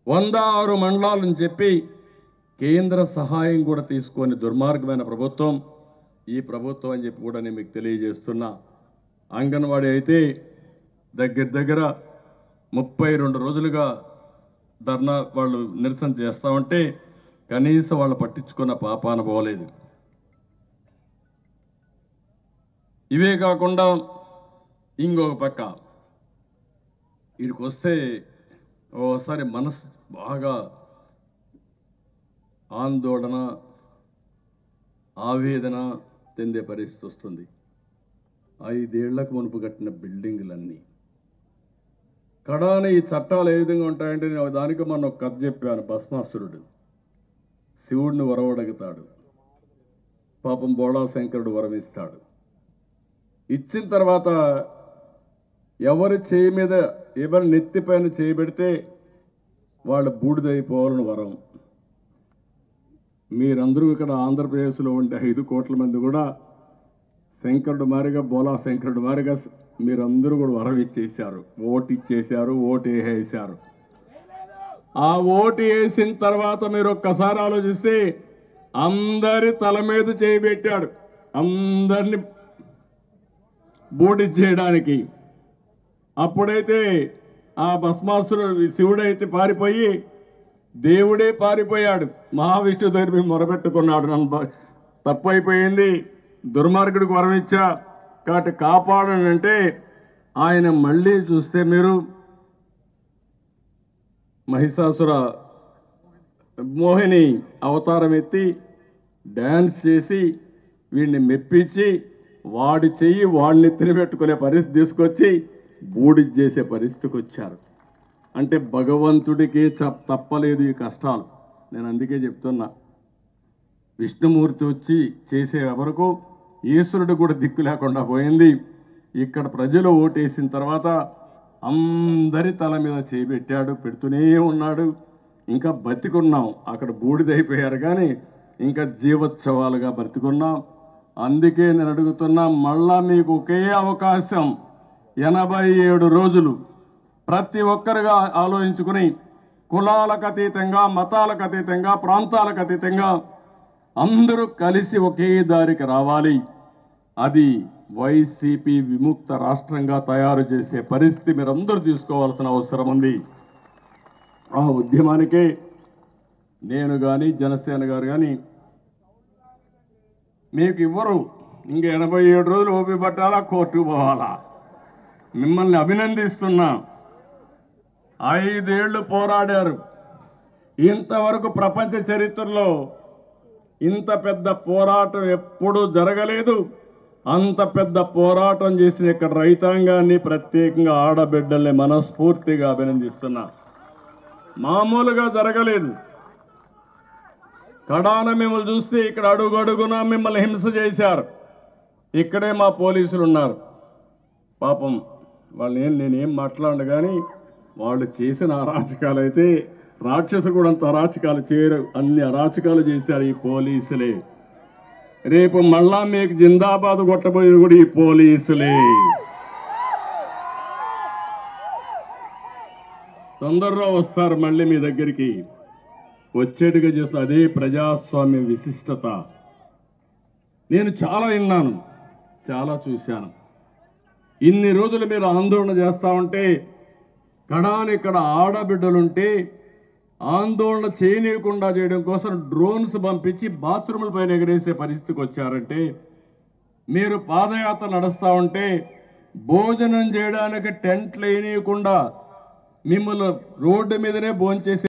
106 మండలాలను చెప్పి కేంద్ర సహాయం కూడా తీసుకొని దుర్మార్గమైన ప్రభుత్వం ఈ ప్రభుత్వం అని చెప్పి కూడా నేను మీకు తెలియజేస్తున్నా. అంగన్వాడీ అయితే దగ్గర 32 రోజులుగా ధర్నా వాళ్ళు నిరసన చేస్తామంటే కనీసం వాళ్ళు పట్టించుకున్న పాపాన పోలేదు. ఇవే కాకుండా ఇంకొక పక్క వీడికి వస్తే ఓసారి మనసు బాగా ఆందోళన ఆవేదన చెందే పరిస్థితి వస్తుంది. 5 ఏళ్లకు మునుపు కట్టిన బిల్డింగులన్నీ కడాన ఈ చట్టాలు ఏ విధంగా ఉంటాయంటే నేను దానికి మొన్న ఒక కథ చెప్పాను. భస్మాసురుడు శివుడిని వరవడగుతాడు, పాపం బోళా శంకరుడు వరమిస్తాడు. ఇచ్చిన తర్వాత ఎవరి చేయి మీద ఎవరి నెత్తిపైన చేయబెడితే వాళ్ళు బూడిదైపోవాలని వరం. మీరందరూ ఇక్కడ ఆంధ్రప్రదేశ్లో ఉండే 5 కోట్ల మంది కూడా శంకరుడు మారిగా బోళా శంకరుడు మారిగా మీరందరూ కూడా వరం ఇచ్చేశారు, ఓటు ఇచ్చేశారు, ఓటు వేసేశారు. ఆ ఓటు వేసిన తర్వాత మీరు ఒక్కసారి ఆలోచిస్తే అందరి తల మీద చేయబెట్టాడు, అందరిని బూడి చేయడానికి. అప్పుడైతే ఆ భస్మాసురుడు శివుడైతే పారిపోయి దేవుడే పారిపోయాడు, మహావిష్ణు దగ్గర మొరబెట్టుకున్నాడు. నన్ను తప్పు అయిపోయింది, దుర్మార్గుడికి వరం ఇచ్చా కాబట్టి కాపాడనంటే ఆయన మళ్ళీ చూస్తే మీరు మహిషాసుర మోహిని అవతారం ఎత్తి డ్యాన్స్ చేసి వీడిని మెప్పించి వాడి చెయ్యి వాడిని తినిపెట్టుకునే పరిస్థితి తీసుకొచ్చి బూడి చేసే పరిస్థితికి వచ్చారు. అంటే భగవంతుడికి తప్పలేదు ఈ కష్టాలు. నేను అందుకే చెప్తున్నా, విష్ణుమూర్తి వచ్చి చేసే వరకు ఈశ్వరుడు కూడా దిక్కు లేకుండా పోయింది. ఇక్కడ ప్రజలు ఓటేసిన తర్వాత అందరి తల మీద చేయబెట్టాడు, పెడుతూనే ఉన్నాడు. ఇంకా బతికున్నాం, అక్కడ బూడిదైపోయారు కానీ ఇంకా జీవోత్సవాలుగా బతికున్నాం. అందుకే నేను అడుగుతున్నా, మళ్ళా మీకు ఒకే అవకాశం 87 రోజులు ప్రతి ఒక్కరుగా ఆలోచించుకుని కులాలకు అతీతంగా, మతాలకు అతీతంగా, ప్రాంతాలకు అతీతంగా అందరూ కలిసి ఒకే దారికి రావాలి. అది వైసీపీ విముక్త రాష్ట్రంగా తయారు చేసే పరిస్థితి మీరందరూ తీసుకోవాల్సిన అవసరం ఉంది. ఆ ఉద్యమానికే నేను కానీ జనసేన గారు కానీ మీకు ఇవ్వరు. ఇంక 87 రోజులు ఓపి పట్టాలా, కోర్టుకు పోవాలా? మిమ్మల్ని అభినందిస్తున్నా. 5 ఏళ్లు పోరాడారు. ఇంతవరకు ప్రపంచ చరిత్రలో ఇంత పెద్ద పోరాటం ఎప్పుడూ జరగలేదు. అంత పెద్ద పోరాటం చేసిన ఇక్కడ రైతాంగాన్ని, ప్రత్యేకంగా ఆడబిడ్డల్ని మనస్ఫూర్తిగా అభినందిస్తున్నా. మామూలుగా జరగలేదు. కడాన మిమ్మల్ని చూస్తే ఇక్కడ అడుగడుగునా మిమ్మల్ని హింస చేశారు. ఇక్కడే మా పోలీసులు ఉన్నారు. పాపం వాళ్ళని నేనేం మాట్లాడను కానీ వాళ్ళు చేసిన అరాచకాలు అయితే రాక్షసు కూడా అంత అరాచకాలు చేయరు. అన్ని అరాచకాలు చేశారు ఈ పోలీసులే. రేపు మళ్ళా మీకు జిందాబాద్ కొట్టబోయేది కూడా ఈ పోలీసులే. తొందరలో వస్తారు మళ్ళీ మీ దగ్గరికి. వచ్చేట్టుగా చేస్తూ అదే ప్రజాస్వామ్య విశిష్టత. నేను చాలా విన్నాను, చాలా చూశాను. ఇన్ని రోజులు మీరు ఆందోళన చేస్తా ఉంటే కడాని ఇక్కడ ఆడబిడ్డలుంటే ఆందోళన చేయనీయకుండా చేయడం కోసం డ్రోన్స్ పంపించి బాత్రూముల పైన ఎగరేసే పరిస్థితికి వచ్చారంటే, మీరు పాదయాత్ర నడుస్తూ ఉంటే భోజనం చేయడానికి టెంట్లు వేయనీయకుండా మిమ్మల్ని రోడ్డు మీదనే భోంచేసే